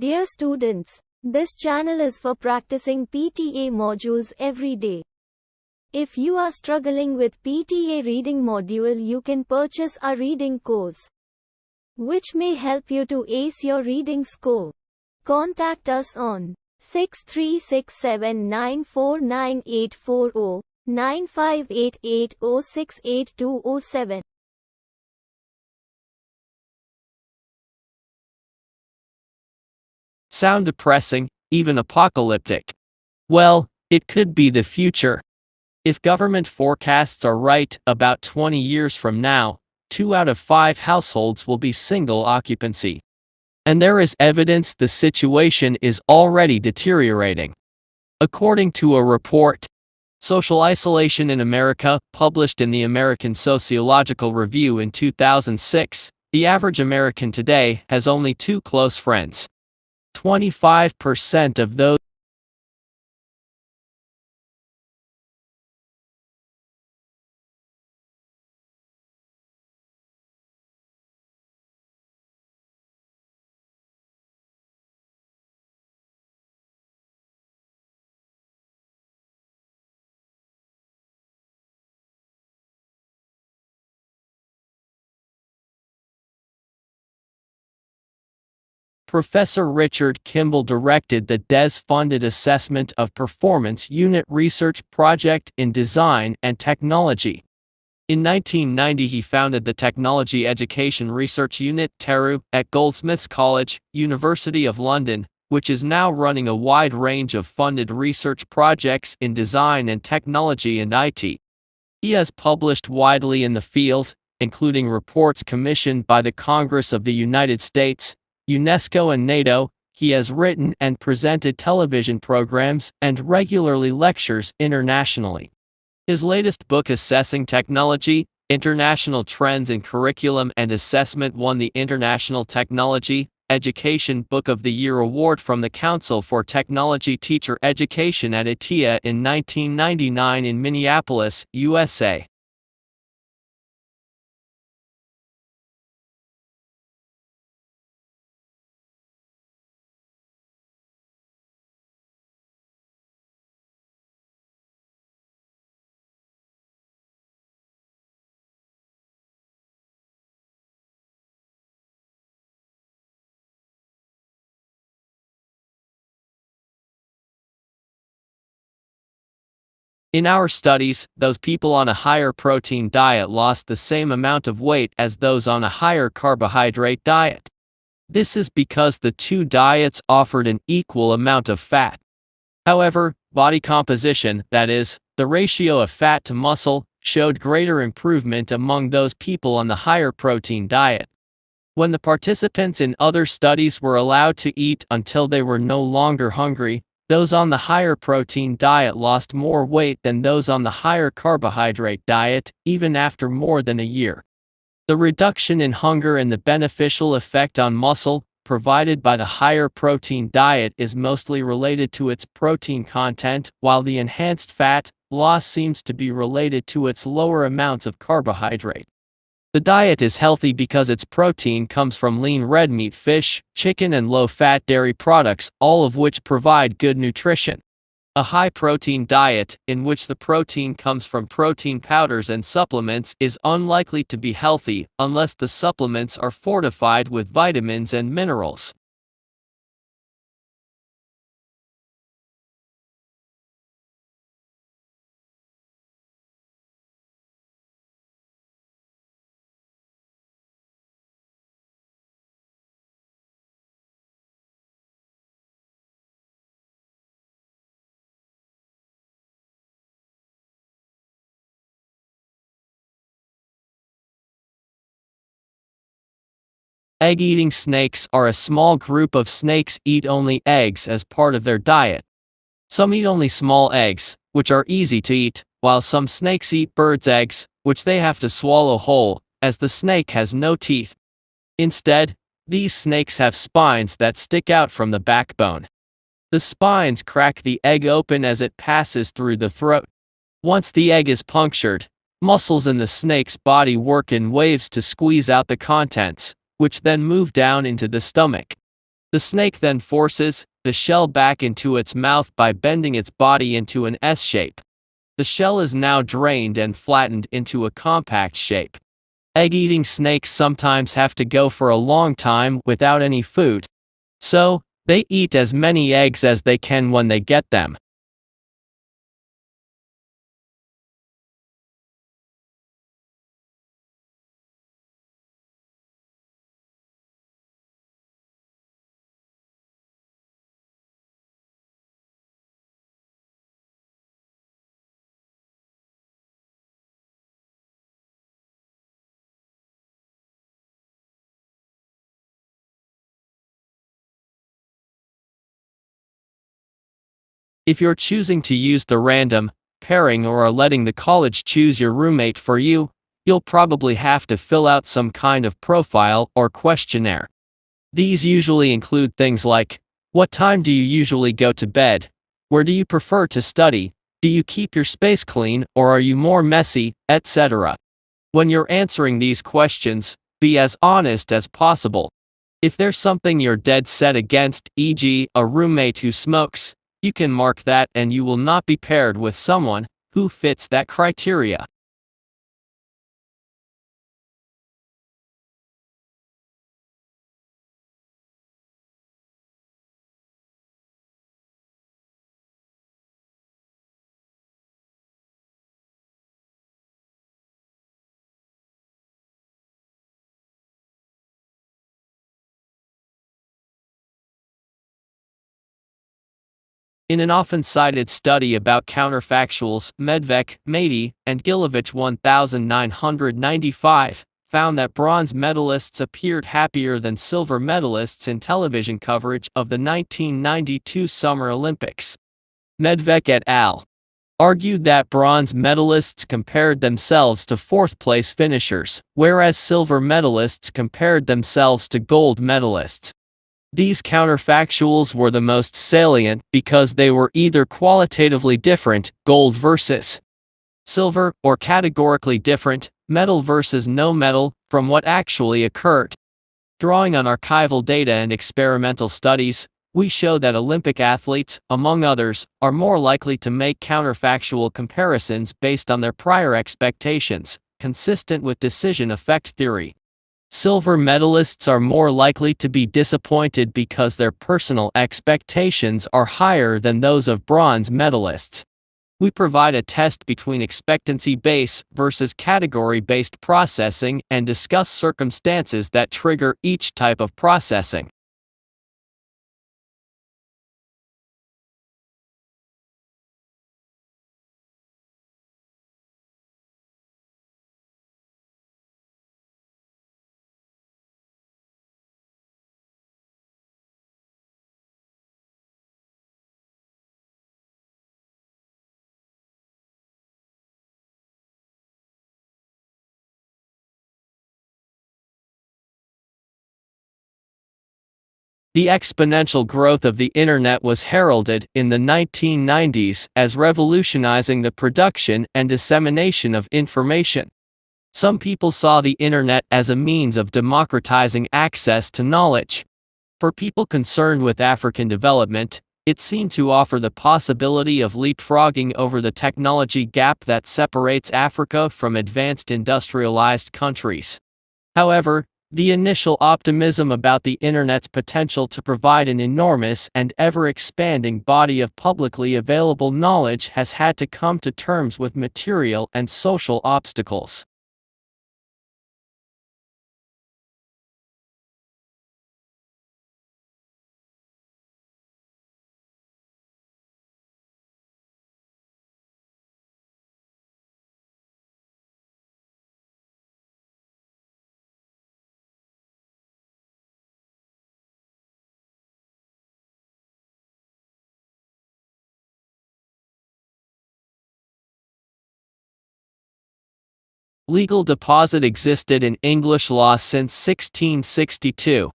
Dear students, this channel is for practicing PTE modules every day. If you are struggling with PTE reading module, you can purchase a reading course, which may help you to ace your reading score. Contact us on 6367949840, 9588068207. Sound depressing, even apocalyptic? Well, it could be the future. If government forecasts are right, about 20 years from now, 2 out of 5 households will be single occupancy. And there is evidence the situation is already deteriorating. According to a report, Social Isolation in America, published in the American Sociological Review in 2006, the average American today has only 2 close friends. 25% of those Professor Richard Kimble directed the DES-funded Assessment of Performance Unit research project in Design and Technology. In 1990 he founded the Technology Education Research Unit (TERU) at Goldsmiths College, University of London, which is now running a wide range of funded research projects in design and technology and IT. He has published widely in the field, including reports commissioned by the Congress of the United States, UNESCO and NATO. He has written and presented television programs and regularly lectures internationally. His latest book, Assessing Technology, International Trends in Curriculum and Assessment, won the International Technology Education Book of the Year Award from the Council for Technology Teacher Education at ITEA in 1999 in Minneapolis, USA. In our studies, those people on a higher protein diet lost the same amount of weight as those on a higher carbohydrate diet. This is because the two diets offered an equal amount of fat. However, body composition, that is, the ratio of fat to muscle, showed greater improvement among those people on the higher protein diet. When the participants in other studies were allowed to eat until they were no longer hungry, those on the higher protein diet lost more weight than those on the higher carbohydrate diet, even after more than a year. The reduction in hunger and the beneficial effect on muscle provided by the higher protein diet is mostly related to its protein content, while the enhanced fat loss seems to be related to its lower amounts of carbohydrate. The diet is healthy because its protein comes from lean red meat, fish, chicken and low-fat dairy products, all of which provide good nutrition. A high-protein diet, in which the protein comes from protein powders and supplements, is unlikely to be healthy unless the supplements are fortified with vitamins and minerals. Egg-eating snakes are a small group of snakes eat only eggs as part of their diet. Some eat only small eggs, which are easy to eat, while some snakes eat birds' eggs, which they have to swallow whole, as the snake has no teeth. Instead, these snakes have spines that stick out from the backbone. The spines crack the egg open as it passes through the throat. Once the egg is punctured, muscles in the snake's body work in waves to squeeze out the contents, which then move down into the stomach. The snake then forces the shell back into its mouth by bending its body into an S shape. The shell is now drained and flattened into a compact shape. Egg-eating snakes sometimes have to go for a long time without any food, so they eat as many eggs as they can when they get them. If you're choosing to use the random pairing or are letting the college choose your roommate for you, you'll probably have to fill out some kind of profile or questionnaire. These usually include things like, what time do you usually go to bed? Where do you prefer to study? Do you keep your space clean or are you more messy, etc. When you're answering these questions, be as honest as possible. If there's something you're dead set against, e.g., a roommate who smokes, you can mark that and you will not be paired with someone who fits that criteria. In an often cited study about counterfactuals, Medvec, Matey, and Gilovich 1995 found that bronze medalists appeared happier than silver medalists in television coverage of the 1992 Summer Olympics. Medvec et al. Argued that bronze medalists compared themselves to fourth-place finishers, whereas silver medalists compared themselves to gold medalists. These counterfactuals were the most salient because they were either qualitatively different, gold versus silver, or categorically different, metal versus no metal, from what actually occurred. Drawing on archival data and experimental studies, we show that Olympic athletes, among others, are more likely to make counterfactual comparisons based on their prior expectations, consistent with decision effect theory. Silver medalists are more likely to be disappointed because their personal expectations are higher than those of bronze medalists. We provide a test between expectancy-based versus category-based processing and discuss circumstances that trigger each type of processing. The exponential growth of the internet was heralded in the 1990s as revolutionizing the production and dissemination of information. Some people saw the internet as a means of democratizing access to knowledge. For people concerned with African development, it seemed to offer the possibility of leapfrogging over the technology gap that separates Africa from advanced industrialized countries. However, the initial optimism about the internet's potential to provide an enormous and ever-expanding body of publicly available knowledge has had to come to terms with material and social obstacles. Legal deposit existed in English law since 1662.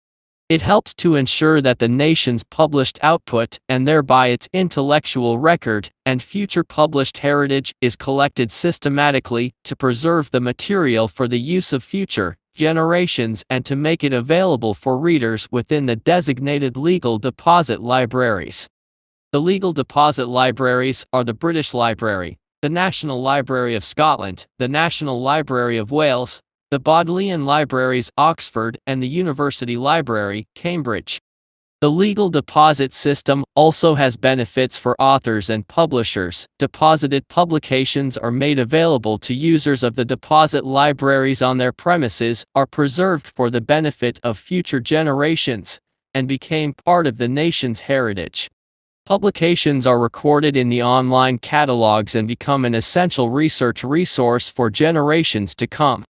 It helps to ensure that the nation's published output, and thereby its intellectual record, and future published heritage, is collected systematically to preserve the material for the use of future generations and to make it available for readers within the designated legal deposit libraries. The legal deposit libraries are the British Library, the National Library of Scotland, the National Library of Wales, the Bodleian Libraries Oxford, and the University Library, Cambridge. The legal deposit system also has benefits for authors and publishers. Deposited publications are made available to users of the deposit libraries on their premises, are preserved for the benefit of future generations, and became part of the nation's heritage. Publications are recorded in the online catalogs and become an essential research resource for generations to come.